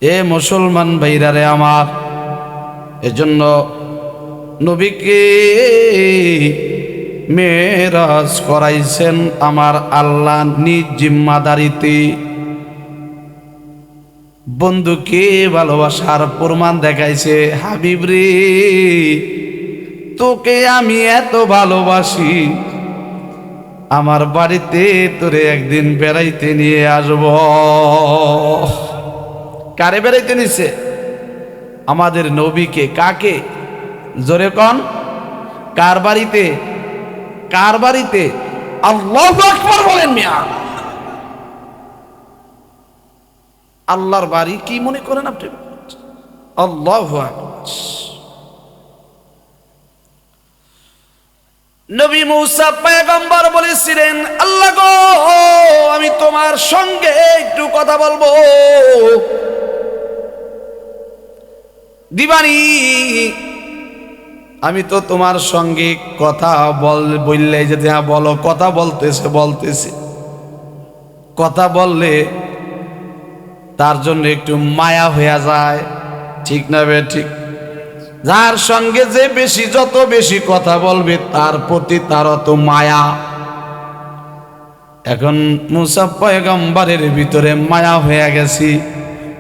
এ মুসলমান ভাইরা রে আমার, এজন্য নবীকে মেরাজ করাইছেন আমার আল্লাহ নিজ জিম্মাদারিতে। বন্ধুকে ভালোবাসার প্রমাণ দেখাইছে। হাবিব রে, তোকে আমি এত ভালোবাসি, আমার বাড়িতে তোরে একদিন বেড়াইতে নিয়ে আসব। কারে বেড়াইতে নিছে? আমাদের নবীকে। কাকে? জোরে কন, কার বাড়িতে? কার বাড়িতে? আল্লাহু আকবার বলেন মিয়া। আল্লাহর বাড়ি কি মনে করেন আপনি? আল্লাহু আকবার। নবী মুসা পয়গম্বর বলেছিলেন, আল্লাহ গো, আমি তোমার সঙ্গে একটু কথা বলবো। দিবানি, আমি তো তোমার সঙ্গে কথা বললে যদি হ্যাঁ বলো, কথা বলতেছে কথা বললে তার জন্য একটু মায়া হয়ে যায়, ঠিক না বে ঠিক? যার সঙ্গে যে বেশি, যত বেশি কথা বলবে তার প্রতি তার অত মায়া। এখন মুসা পয়গম্বরের ভিতরে মায়া হয়ে গেছি।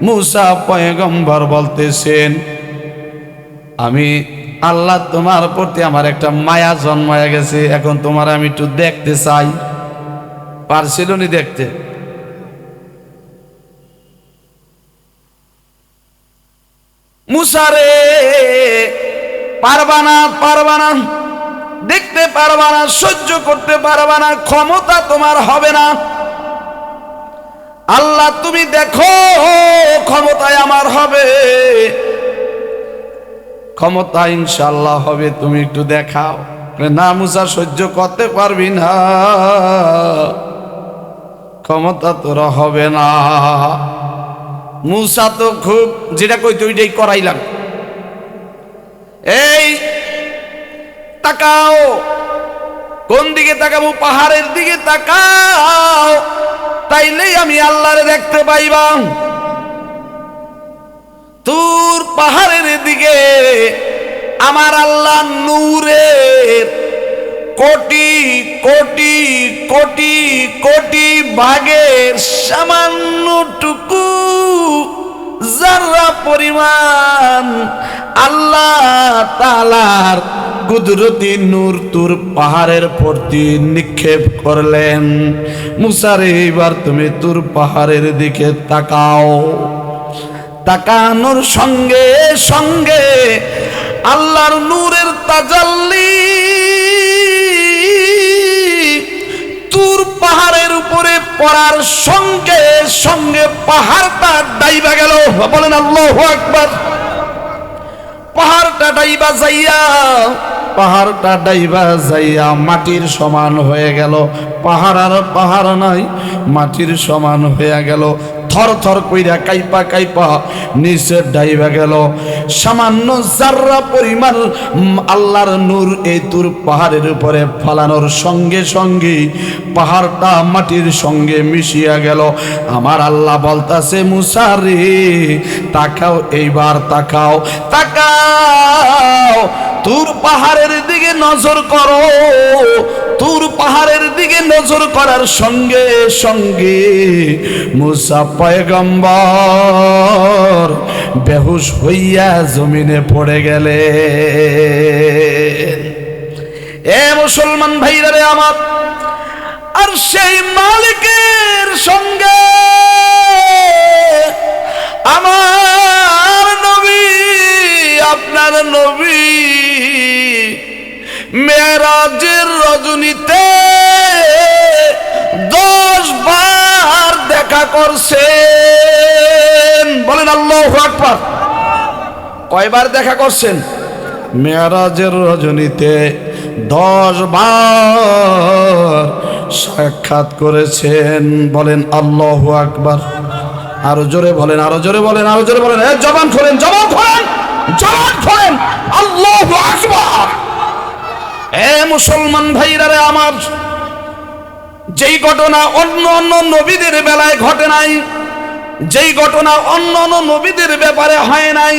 মুসা পয়গম্বর বলতেছেন, আমি আল্লাহ তোমার প্রতি আমার একটা মায়া জন্মায়া গেছে, এখন তোমার আমি একটু দেখতে চাই। পারছিল নি দেখতে? মুসারে, পারবা না, দেখতে পারবা না, সহ্য করতে পারবা না, ক্ষমতা তোমার হবে না। আল্লাহ তুমি দেখো, ক্ষমতায় আমার হবে, ক্ষমতা ইনশাআল্লাহ হবে, তুমি একটু দেখাও। না মুসা, সহ্য করতে পারবি না, ক্ষমতা তোরা হবে না। মুসা তো খুব যেটা কইতো ওইটাই করাইলাম। এই তাকাও, কোন দিকে তাকাবো? পাহাড়ের দিকে তাকাও, তাইলেই আমি আল্লাহরে দেখতে পাইবা। তুর পাহাড়ের দিকে আমার আল্লাহ নূরের কোটি কোটি কোটি কোটি ভাগের সামান্যটুকু যারা পরিমাণ আল্লাহ তাআলার কুদরতি নূর তুর পাহাড়ের প্রতি নিক্ষেপ করলেন। মুসা রে, এবার তুমি তুর পাহাড়ের দিকে তাকাও। তাকানোর সঙ্গে সঙ্গে আল্লাহর নূরের তাজাল্লি তুর পাহাড়ের উপরে পড়ার সঙ্গে সঙ্গে পাহাড়টা ডাইবা গেল। বলেন আল্লাহু আকবার। পাহাড়টা ডাইবা যাইয়া মাটির সমান হয়ে গেল। পাহাড় আর পাহাড় নাই, মাটির সমান হয়ে গেল। থর থর কইরা কাইপা নিচে ডাইবা গেল। সামান্য জাররা পরিমাণ আল্লাহর নূর এই তুর পাহাড়ের উপরে ফালানোর সঙ্গে সঙ্গে পাহাড়টা মাটির সঙ্গে মিশিয়া গেল। আমার আল্লাহ বলতাছে, মুসা রে তাকাও, এইবার তাকাও, তুর পাহাড়ের দিকে নজর করো। তুর পাহাড়ের দিকে নজর করার সঙ্গে সঙ্গে মুসা পয়গম্বর বেহুশ হইয়া জমিনে পড়ে গেলে। এ মুসলমান ভাইরা রে আমার, আর সেই মালিকের সঙ্গে আমার নবী, আপনার নবী মেরাজের রজনীতে 10 বার দেখা করছেন। বলেন আল্লাহু আকবার। কয়বার দেখা করছেন? মেরাজের রজনীতে 10 বার সাক্ষাৎ করেছেন। বলেন আল্লাহু আকবার। আরো জোরে বলেন, আরো জোরে বলেন, আরো জোরে বলেন। জবান খোলেন, জবান খোলেন, জবান খোলেন। আল্লাহু আকবার। এ মুসলমান ভাইরা রে আমার, যেই ঘটনা অন্য অন্য নবীদের বেলায় ঘটে নাই, যেই ঘটনা অন্য অন্য নবীদের ব্যাপারে হয় নাই,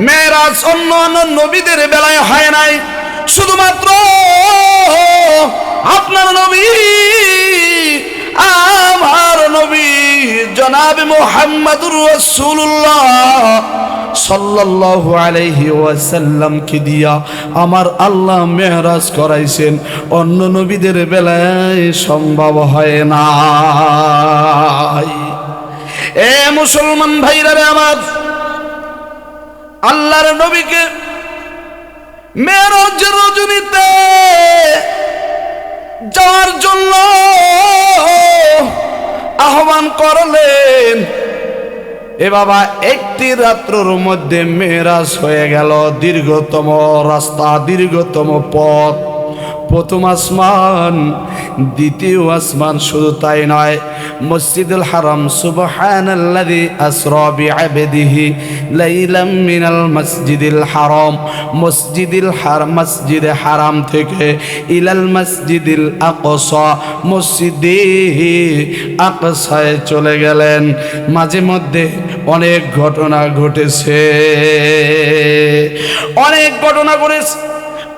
মেরাজ অন্য অন্য নবীদের বেলায় হয় নাই, শুধুমাত্র আপনার নবী, আমার নবী জনাব মুহাম্মদুর রাসূলুল্লাহ সাল্লাল্লাহু আলাইহি ওয়াসাল্লামকে দিয়া আমার আল্লাহ মেরাজ করাইছেন। অন্য নবীদের বেলায় সম্ভব হয় না। এ মুসলমান ভাইরা রে আমার, আল্লাহর নবীকে মেরাজের রজনীতে যাওয়ার জন্য আহ্বান করলেন। এ বাবা, একটি রাত্রের মধ্যে মেরাজ হয়ে গেল। দীর্ঘতম রাস্তা, দীর্ঘতম পথ, প্রথম আসমান, দ্বিতীয় আসমান, শুধু তাই নয়, মসজিদুল হারাম, সুবহানাল্লাযী আসরা বিআবদিহি লাইলাম মিনাল মসজিদিল হারাম, মসজিদে হারাম থেকে ইলাল মসজিদিল আকসা, মসজিদে আকসায় চলে গেলেন। মাঝে মধ্যে অনেক ঘটনা ঘটেছে, অনেক ঘটনা ঘটেছে।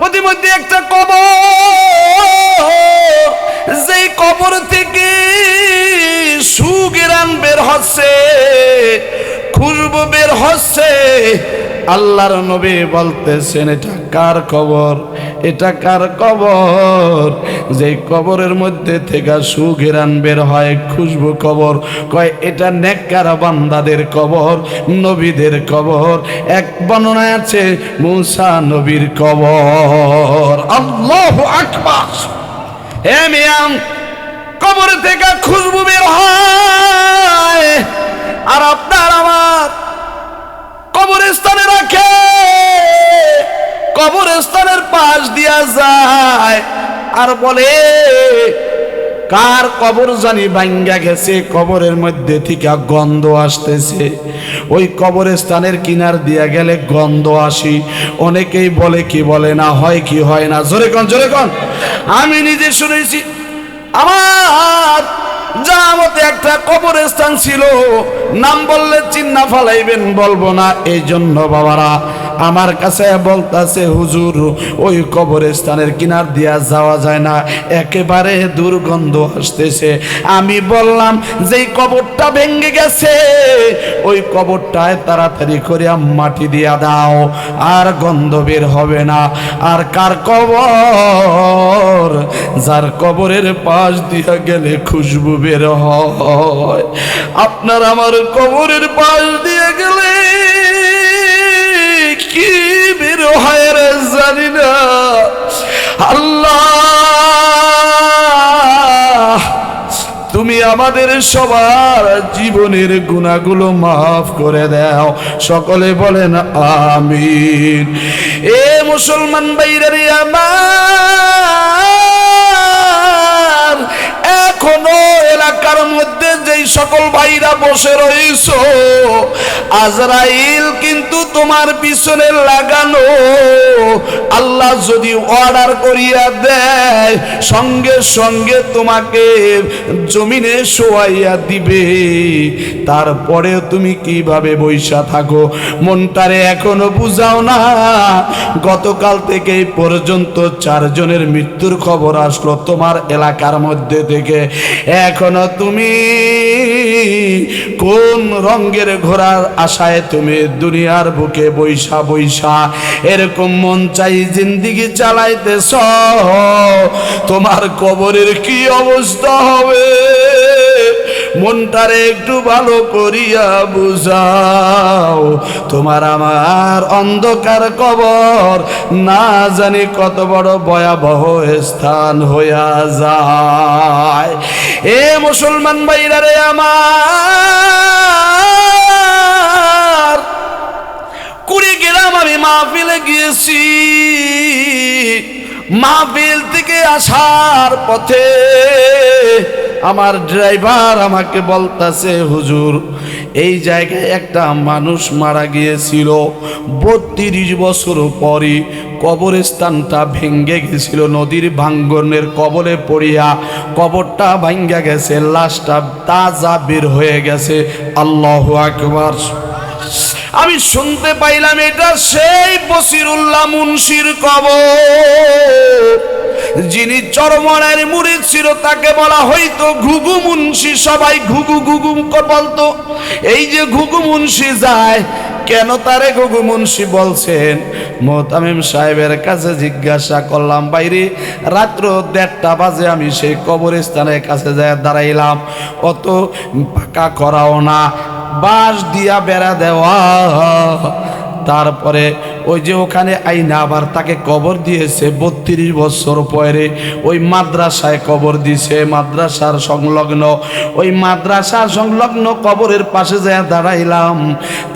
প্রতিমধ্যে একটা কবর, যেই কবর থেকে সুগেরান বের হচ্ছে, খুশবু বের হচ্ছে। আল্লাহর নবী বলতেছেন, এটা কার কবর? এটা কার কবর? যে কবরের মধ্যে থেকে সুঘেরান বের হয়, খুশবু কবর। কয় এটা নেককার বান্দাদের কবর, নবীদের কবর। এক বর্ণনায় আছে মুসা নবীর কবর। আল্লাহু আকবার। হে মিয়াম, কবর থেকে খুশবু বের হয়, আর আপনার আমার কবরস্থানে রাখে, কবরস্থানের পাশ দিয়া যায়, আর বলে কার কবর জানি ভাঙ্গা গেছে, কবরের মধ্যে থেকে গন্ধ আসতেছে। ওই কবরস্থানের কিনার দিয়া গেলে গন্ধ আসি। অনেকেই বলে কি বলে না, হয় কি হয় না, জোরে কোন, জোরে কোন। আমি নিজে শুনেছি, আমার জামতে একটা কবরস্থান ছিল, নাম বললে চিন্না ফালাইবেন, বলবো না। এই জন্য বাবারা আমার কাছে বলতাছে, হুজুর ওই কবরস্থানের কিনার দিয়া যাওয়া যায় না, একেবারে দুর্গন্ধ আসতেছে। আমি বললাম, যেই কবরটা ভেঙে গেছে ওই কবরটায় তাড়াতাড়ি করে মাটি দিয়া দাও, আর গন্ধ বের হবে না। আর কার কবর? যার কবরের পাশ দিয়া গেলে খুশবু বের হয়। আপনার আমার কবরের পাশ দিয়ে গেলে কি বের হয় রে জানি না। আল্লাহ, তুমি আমাদের সবার জীবনের গুনাহগুলো মাফ করে দাও। সকলে বলেন আমিন। এ মুসলমান ভাইরা রে আমার, এখনো এলাকার মধ্যে যেই সকল ভাইরা বসে রয়েছো, আজরাইল কিন্তু তোমার পিছনে লাগানো। আল্লাহ যদি অর্ডার করিয়া দেয়, সঙ্গে সঙ্গে তোমাকে জমিনে শোয়াইয়া দিবে। তারপরেও তুমি কিভাবে বইসা থাকো? মনটারে এখনো বুঝাও না। গতকাল থেকে এই পর্যন্ত 4 জনের মৃত্যুর খবর আসলো তোমার এলাকার মধ্যে থেকে। এখনো তুমি কোন রঙের ঘোড়ার আশায় তুমি দুনিয়ার বুকে বইসা বইসা এরকম মন চাই জিন্দিগি চালাইতেছ? তোমার কবরের কি অবস্থা হবে? মনটারে একটু ভালো করিয়া বুঝাও। তোমার আমার অন্ধকার কবর না জানি কত বড় ভয়াবহ স্থান হইয়া যায়। এ মুসলমান ভাইরা রে আমার, কুড়িগ্রাম আমি মাহফিলে গিয়েছি। মাহফিল থেকে আসার পথে আমার ড্রাইভার আমাকে বলতাছে, হুজুর এই জায়গায় একটা মানুষ মারা গিয়েছিল 32 বছর পরে কবরস্থানটা ভেঙ্গে গেছিল, নদীর ভাঙ্গনের কবলে পড়িয়া কবরটা ভাঙ্গা গেছে, লাশটা তাজা বের হয়ে গেছে। আল্লাহু আকবার। আমি শুনতে পাইলাম এটা সেই বসিরুল্লাহ মুন্সির কবর। যিনি চরমনের মুরিদ ছিল তাকে বলা হইতো ঘুঘু মুন্সি, সবাই ঘুঘু ঘুঘু বলতো। এই যে ঘুঘু মুন্সি যায়, কেন তারে ঘুঘু মুন্সি বলছেন? মোহতামিম সাহেবের কাছে জিজ্ঞাসা করলাম, বাইরে রাত্র 1:30 বাজে আমি সেই কবরস্থানের কাছে যায় দাঁড়াইলাম, অত পাকা করাও না, বাঁশ দিয়া বেড়া দেওয়া, তারপরে ওই যে ওখানে আইনা আবার তাকে কবর দিয়েছে 32 বছর পরে। ওই মাদ্রাসায় কবর দিছে, মাদ্রাসার সংলগ্ন, ওই মাদ্রাসার সংলগ্ন কবরের পাশে যায় দাঁড়াইলাম,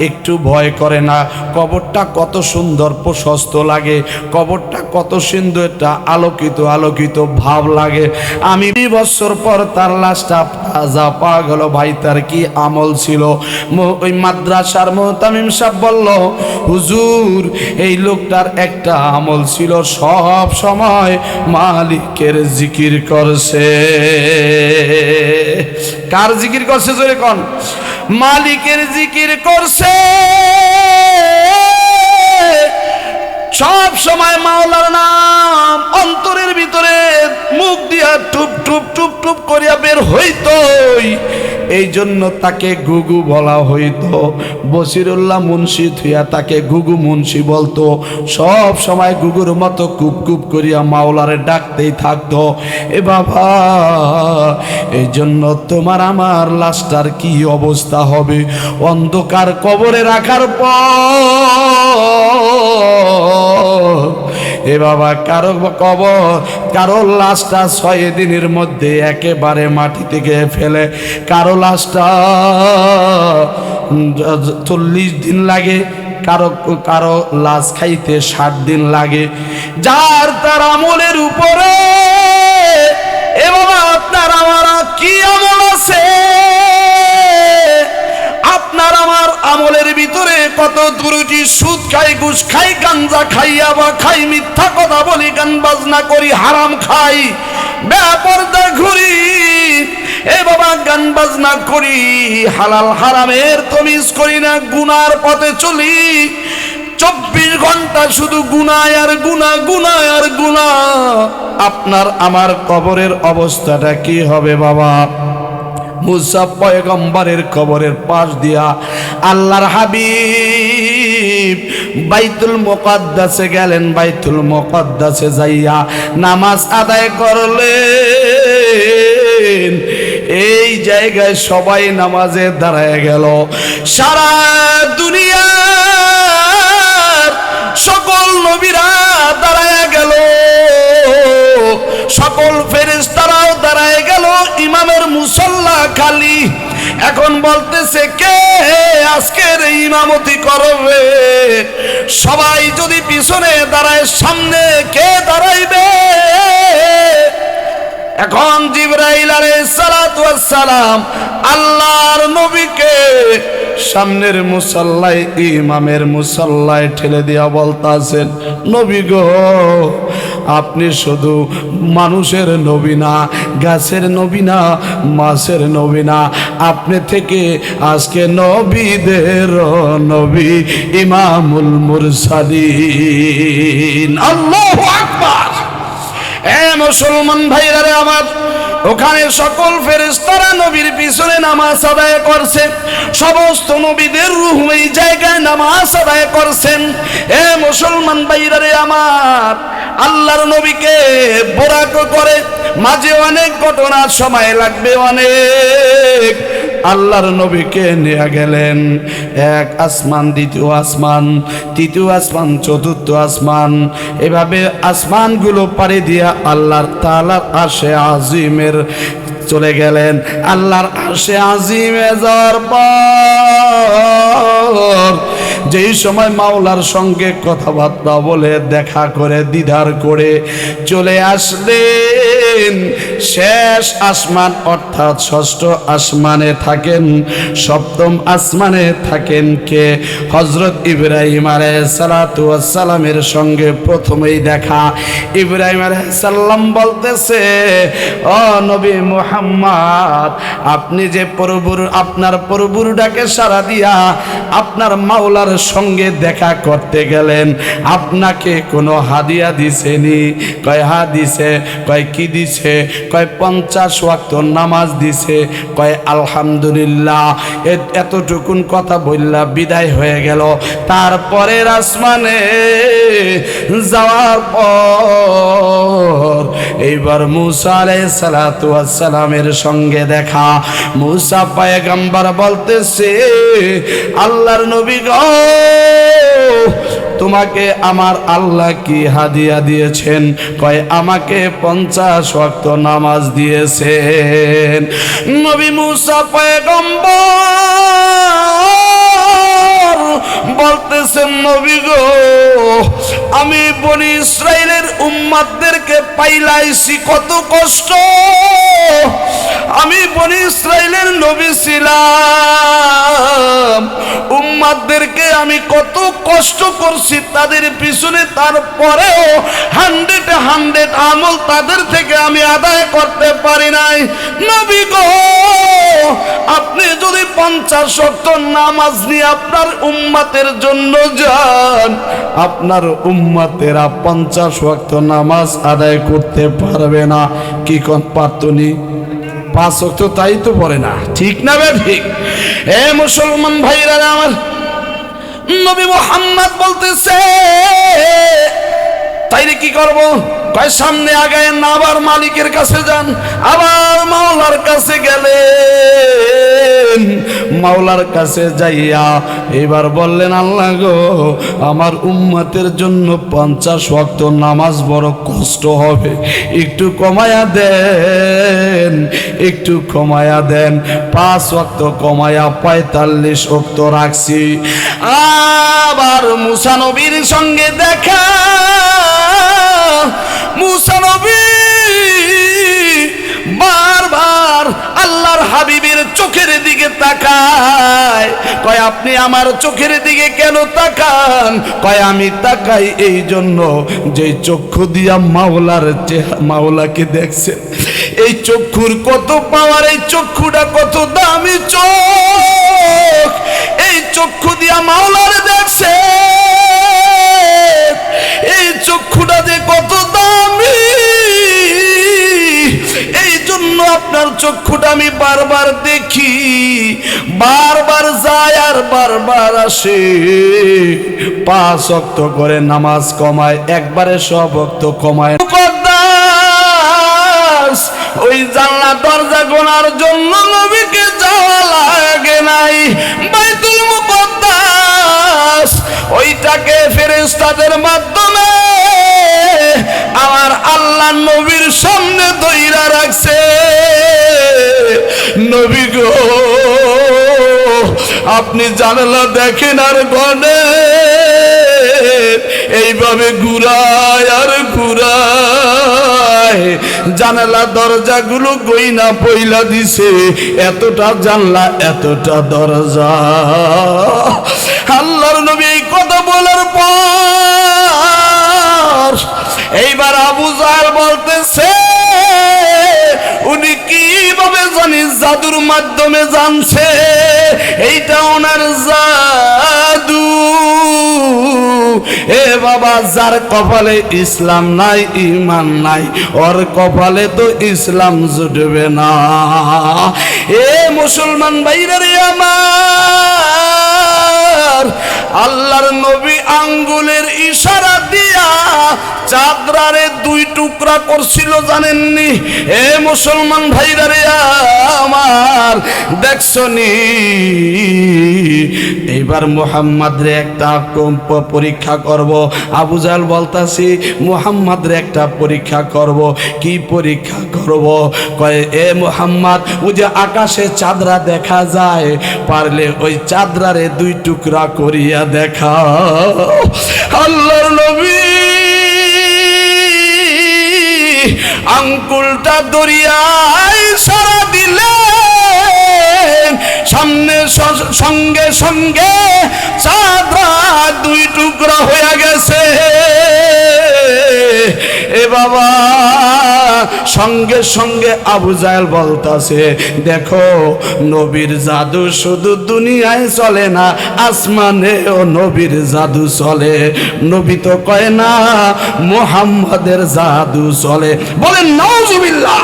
একটু ভয় করে না? কবরটা কত সুন্দর প্রশস্ত লাগে, কবরটা কত সুন্দর, একটা আলোকিত আলোকিত ভাব লাগে। আমি 20 বছর পর তার লাশটা তাজা পাওয়া গেল। ভাই তার কি আমল ছিল? ওই মাদ্রাসার মোহতামিম সাহেব বলল, হুজুর এই লোকটার একটা আমল ছিল, সব সময় মালিকের জিকির করছে। কার জিকির করছে জোরে কোন? মালিকের জিকির করছে। সব সময় মাওলার নাম অন্তরের ভিতরে মুখ দিয়া টুপ টুপ টুপ টুপ করিয়া বের হইতই। এই জন্য তাকে গুগু বলা হইতো। বসিরুল্লাহ মুন্সি থুয়া তাকে গুগু মুন্সি বলতো। সব সময় গুগুর মতো কুপ কুপ করিয়া মাওলারে ডাকতেই থাকতো। এ বাবা, এই জন্য তোমার আমার লাশটার কি অবস্থা হবে অন্ধকার কবরে রাখার পর? এ বাবা, কারো কবর, কারো লাশটা 6 দিনের মধ্যে একেবারে মাটি থেকে ফেলে, কারো লাশটা 40 দিন লাগে, কারো কারো লাশ খাইতে 60 দিন লাগে। যার তার আমলের উপরে। এ বাবা, আপনার আমার কি আমল আছে? আপনার আমার আমলের ভিতরে কত ত্রুটি। সুদ খাই, ঘুষ খাই, গাঞ্জা খাইয়া বা খাই, মিথ্যা কথা বলি, গান বাজনা করি, হারাম খাই, বেপরদা ঘুরি। এ বাবা, গান বাজনা করি, হালাল হারামের তমিজ করি না, গুনার পথে চলি। 24 ঘন্টা শুধু গুনাহ আর গুনাহ, গুনাহ আর গুনাহ। আপনার আমার কবরের অবস্থাটা কি হবে বাবা? মুসা পয়গম্বরের কবরের পাশ দিয়া আল্লাহর হাবিব বাইতুল মুকাদ্দাসে গেলেন। বাইতুল মুকাদ্দাসে যাইয়া নামাজ আদায় করলেন। এই জায়গায় সবাই নামাজে দাঁড়ায় গেল। সারা দুনিয়ার সকল নবীরা দাঁড়ায় গেল, সকল ফেরেশতারাও দাঁড়ায় গেল। ইমামের মুসল্লা খালি। এখন বলতেছে, কে আজকের ইমামতি করবে? সবাই যদি পিছনে দাঁড়ায়, সামনে কে দাঁড়াইবে? এখন জিবরাইল আলাইহিস সালাতু ওয়াস সালাম আল্লাহর নবীকে সামনের মুসল্লায়, ইমামের মুসল্লায় ঠেলে দিয়া বলতাছেন, নবী গো, আপনি শুধু মানুষের নবী না, গাছের নবী না, মাছের নবী না, আপনি থেকে আজকে নবীদের নবী, ইমামুল মুরসালিন। আল্লাহু আকবার। এ মুসলমান ভাইরা রে আমার, ওখানে সকল ফেরেশতারা নবীর পিছনে নামাজ আদায় করছে। সমস্ত নবীদের রূহ এই জায়গায় নামাজ আদায় করছেন। এ মুসলমান ভাইরা রে আমার, আল্লাহর নবীকে বোরাক করে মাঝে অনেক ঘটনার সময় লাগবে অনেক। আল্লাহর নবীকে নিয়ে গেলেন এক আসমান, দ্বিতীয় আসমান, তৃতীয় আসমান, চতুর্থ আসমান, এভাবে আসমানগুলো পাড়ি দিয়া আল্লাহর তাআলার আরশে আজিমের চলে গেলেন। আল্লাহর আরশে আজিমে যাওয়ার পর যেই সময় মাওলার সঙ্গে কথাবার্তা বলে দেখা করে দিদার করে চলে আসলে থাকেন শেষ আসমান অর্থাৎ ষষ্ঠ আসমানে থাকেন, সপ্তম আসমানে থাকেন কে? হযরত ইব্রাহিম আলাইহিস সালাতু ওয়াস সালামের সঙ্গে প্রথমেই দেখা। ইব্রাহিম আলাইহিস সালাম বলতেছে, ও নবী মুহাম্মদ, আপনি যে আপনার প্রভুর ডাকে সাড়া দিয়া আপনার মাওলার সঙ্গে দেখা করতে গেলেন, আপনাকে কোনো হাদিয়া দিছেনি? কয় হা দিছে। কয় কি দিছে? কয় 50 ওয়াক্ত নামাজ দিছে। কয় আলহামদুলিল্লাহ। এতটুকুন কথা বললা বিদায় হয়ে গেল। তারপরের আসমানে যাওয়ার পর এইবার মুসা আলাইহিস সালাতু ওয়াস সালামের সঙ্গে দেখা। মুসা পয়গম্বর বলতেছে, আল্লাহর নবী গো, তোমাকে আমার আল্লাহ কি হাদিয়া দিয়েছেন? কয় আমাকে 50 ওয়াক্ত নামাজ দিয়েছেন। নবী মুসা পয়গম্বর বলতেছেন, নবী গো, আমি বনি ইসরাইলের উম্মতদেরকে পাইলাইছি কত কষ্ট। আমি বনি ইসরাইলের নবী ছিলাম, উম্মতদেরকে আমি কত কষ্ট করছি তাদের পিছনে, তারপরেও 100 আমল তাদের থেকে আমি আদায় করতে পারি নাই। নবী গো, আপনি যদি 50 ওয়াক্ত নামাজ নিয়ে আপনার উম্মতের জন্য যান, আপনার উম্মতেরা 50 ওয়াক্ত নামাজ আদায় করতে পারবে না। কি কোন পারতনি? 5 ওয়াক্ত তাই তো পড়ে না, ঠিক না বে ঠিক? এ মুসলমান ভাইরা আমার, নবী মুহাম্মদ বলতেছে, তাইলে কি করব? কয় সামনে আগায় না, আবার মালিকের কাছে যান। আবার মাওলার কাছে গেলেন। মাওলার কাছে যাইয়া এবার বললেন, আল্লাহ গো, আমার উম্মতের জন্য 50 ওয়াক্ত নামাজ বড় কষ্ট হবে, একটু কমায়া দেন, একটু কমায়া দেন। 5 ওয়াক্ত কমায়া 45 ওয়াক্ত রাখছি। আবার মুসা নবীর সঙ্গে দেখা। মুসা নবী বারবার আল্লাহর হাবিবের চোখের দিকে তাকায়। কয় আপনি আমার চোখের দিকে কেন তাকান? কয় আমি তাকাই এই জন্য যে চক্ষু দিয়া মাওলাকে দেখছেন। এই চক্ষুর কত পাওয়ার, এই চক্ষুটা কত দামি চোখ। এই চক্ষু দিয়া মাওলার দেখছে, এই চক্ষুটা যে কত দামি, এই জন্য আপনার চক্ষুটা আমি বারবার দেখি, বারবার যায় আর বারবার আসে। 5 ওয়াক্ত করে নামাজ কমায়, একবারে সব ওয়াক্ত কমায়। ওই জানলা দরজা গোনার জন্য নবীকে যাওয়া লাগে নাই। বাইতুল মুকদ্দাস ওইটাকে ফেরেশতাদের মাধ্যমে আমার আল্লাহ নবীর সামনে ধইরা রাখছে। নবী গো, আপনি জানালা দেখেন আর গনে এইভাবে ঘুরায় আর ঘুরায়, জানালা দরজাগুলো গইনা পইলা দিছে। এতটা জানলা, এতটা দরজা। আল্লাহর নবী এই কথা বলার পর এইবার আবু জাহল বলতেছে, উনি কিভাবে জানি জাদুর মাধ্যমে জানছে, এইটা ওনার জাদু। এ বাবা, যার কপালে ইসলাম নাই, ঈমান নাই, ওর কপালে তো ইসলাম জুটবে না। এ মুসলমান ভাইরা রে আমার, আল্লাহর নবী আঙ্গুলের ইশারা দিয়া চাদরারে 2 টুকরা করছিল, জানেননি? এ মুসলমান ভাইরা রে আমার, দেখছনি? এইবার মুহাম্মদ রে একটা পরীক্ষা করব। আবু জাহল বলতাছি, মুহাম্মদ রে একটা পরীক্ষা করব। কি পরীক্ষা করব? কয়, এ মুহাম্মদ, ওই যে আকাশে চাঁদরা দেখা যায়, পারলে ওই চাঁদরারে 2 টুকরা করিয়া দেখা। আল্লাহর নবী আঙ্গুলটা দরিয়ায় সারা দিলেন, সামনে সঙ্গে সঙ্গে চাঁদরা দুই টুকরা হয়ে গেছে। এ বাবা, সঙ্গে সঙ্গে আবু জাহেল বলতাছে, দেখো নবীর জাদু শুধু দুনিয়ায় চলে না, আসমানেও নবীর জাদু চলে। নবী তো কয় না মুহাম্মাদের জাদু চলে। বলেন নাউজুবিল্লাহ।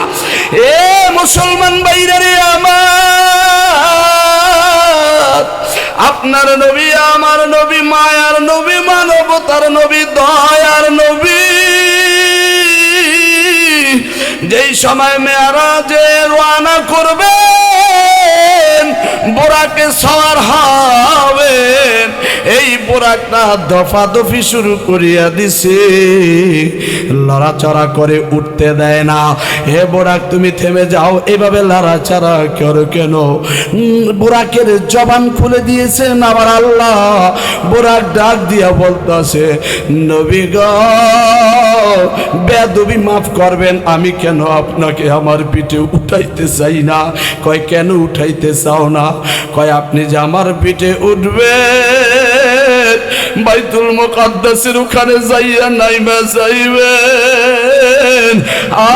এ মুসলমান ভাইরা রে আমার, আপনার নবী আমার নবী, মায়ার নবী, মানবতার নবী, দয়ার নবী, যেই সময় মেরাজে রওনা করবেন, বোরাকে সওয়ার হবেন, এই বোরাকটা দফাদফি শুরু করিয়া দিছে, লড়াচড়া করে উঠতে দেয় না। হে বোরাক তুমি থেমে যাও, এভাবে লড়াচড়া করো কেন? বোরাকের জবান খুলে দিয়েছেন আবার আল্লাহ। বোরাক ডাক দিয়া বলতেছে, নবী গো বেয়াদবি মাফ করবেন, আমি কেন আপনাকে আমার পিঠে উঠাইতে চাই না। কয় কেন উঠাইতে চাও না? কয় আপনি যে আমার পিঠে উঠবেন, বাইতুল মুকাদ্দাসের ওখানে যাইয়া নাইমা যাইবেন,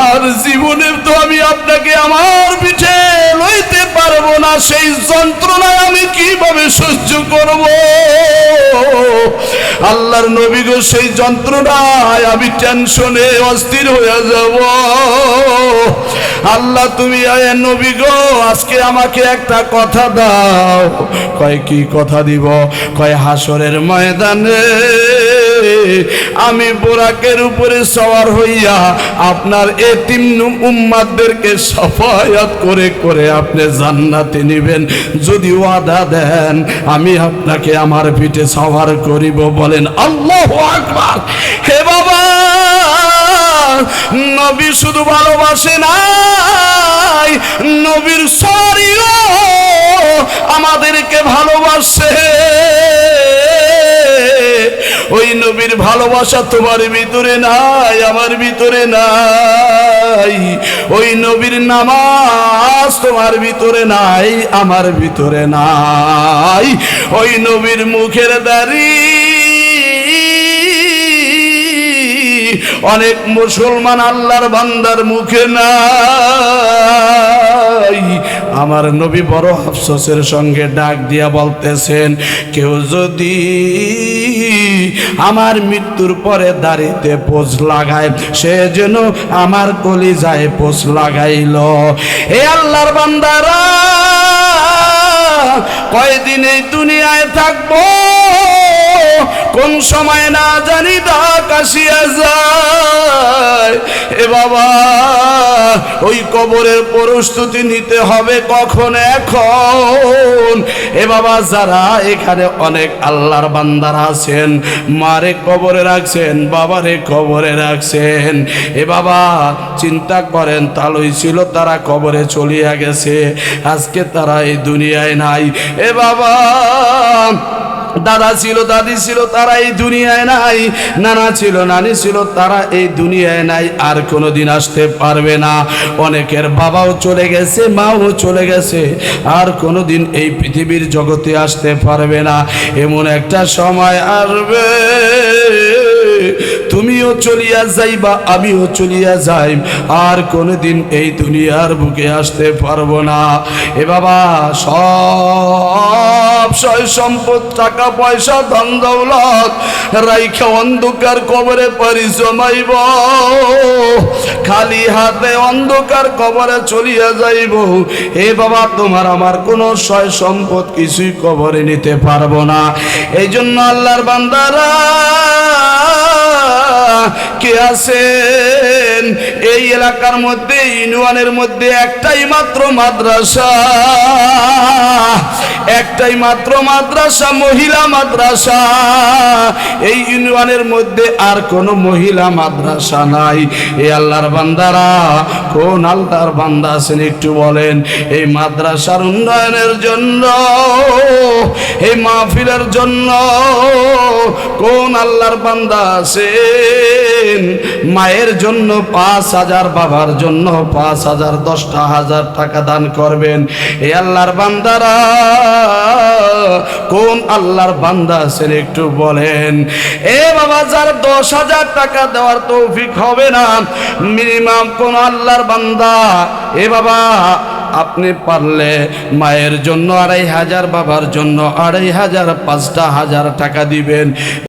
আর জীবনে তো আমি আপনাকে আমার পিঠে লইতে পারবো না। সেই যন্ত্রণায় আমি কিভাবে সহ্য করব? আল্লাহর নবী গো, সেই যন্ত্রণায় আমি টেনশনে অস্থির হয়ে যাব। আল্লাহ তুমি আয় নবী গো, আজকে আমাকে একটা কথা দাও। কয় কি কথা দিব? কয় হাসরের ময়দানে আমি বোরাকের উপরে সওয়ার হইয়া আপনার এতিম উম্মাতদেরকে সাফায়াত করে করে আপনি জান্নাতে নিবেন। যদি ওয়াদা দেন আমি আপনাকে আমার পিঠে সওয়ার করিব। বলেন আল্লাহু আকবার। হে বাবা, নবী শুধু ভালোবাসে নাই, নবীর শরীরও আমাদেরকে ভালোবাসে। ওই নবীর ভালোবাসা তোমার ভিতরে নাই, আমার ভিতরে নাই। ওই নবীর নামাজ তোমার ভিতরে নাই, আমার ভিতরে নাই। ওই নবীর মুখের দাড়ি অনেক মুসলমান আল্লাহর বান্দার মুখে নাই। আমার নবী বড় আফসোসের সঙ্গে ডাক দিয়া বলতেছেন, কেউ যদি আমার মৃত্যুর পরে দাড়িতে পোঁছ লাগায়, সে যেন আমার কলিজায় পোঁছ লাগাইল। হে আল্লাহর বান্দারা, কয়দিন এই দুনিয়ায় থাকবো, কোন সময় না জানি ডাক আসিয়া যায়। এ বাবা, ওই কবরের প্রস্তুতি নিতে হবে কখন? এখন। এ বাবা, যারা এখানে অনেক আল্লাহর বান্দারা আছেন, মারে কবরে রাখছেন, বাবারে কবরে রাখছেন। এ বাবা, চিন্তা করেন, তালই ছিল তারা কবরে চলিয়া গেছে, আজকে তারা এই দুনিয়ায় নাই। এ বাবা, দাদা ছিল, দাদি ছিল, তারা এই দুনিয়ায় নাই। নানা ছিল, নানি ছিল, তারা এই দুনিয়ায় নাই, আর কোনোদিন আসতে পারবে না। অনেকের বাবাও চলে গেছে, মাও চলে গেছে, আর কোনোদিন এই পৃথিবীর জগতে আসতে পারবে না। এমন একটা সময় আসবে, তুমিও চলিয়া যাইবা, আমিও চলিয়া যাই, আর কোনোদিন এই দুনিয়ার বুকে আসতে পারবো না। এ বাবা, সব সয় সম্পদ, টাকা পয়সা, ধন দৌলত রাইখা অন্ধকার কবরে পারি জমাইব, খালি হাতে অন্ধকার কবরে চলিয়া যাইব। এ বাবা, তোমার আমার কোনো সয় সম্পদ কিছুই কবরে নিতে পারবো না। এই জন্য আল্লাহর বান্দারা কে আছেন এই এলাকার মধ্যে, ইউনিয়নের মধ্যে একটাই মাত্র মাদ্রাসা, একটাই মাত্র মাদ্রাসা, মহিলা মাদ্রাসা। এই ইউনিয়নের মধ্যে আর কোনো মহিলা মাদ্রাসা নাই। এই আল্লাহর বান্দারা, কোন আল্লাহর বান্দা আছেন একটু বলেন? এই মাদ্রাসার উন্নয়নের জন্য, এই মাহফিলের জন্য কোন আল্লাহর বান্দা আছে? দিবেন। মায়ের জন্য 5,000, বাবার জন্য 5,000, 10,000 টাকা দান করবেন। এ আল্লাহর বান্দারা, কোন আল্লাহর বান্দা আছেন একটু বলেন? এ বাবা, যার 10,000 টাকা দেওয়ার তৌফিক হবে না, মিনিমাম কোন আল্লাহর বান্দা, এ বাবা আপনি পারলে মায়ের জন্য 2,500, বাবার জন্য 2,500, 5,000 টাকা দিবেন।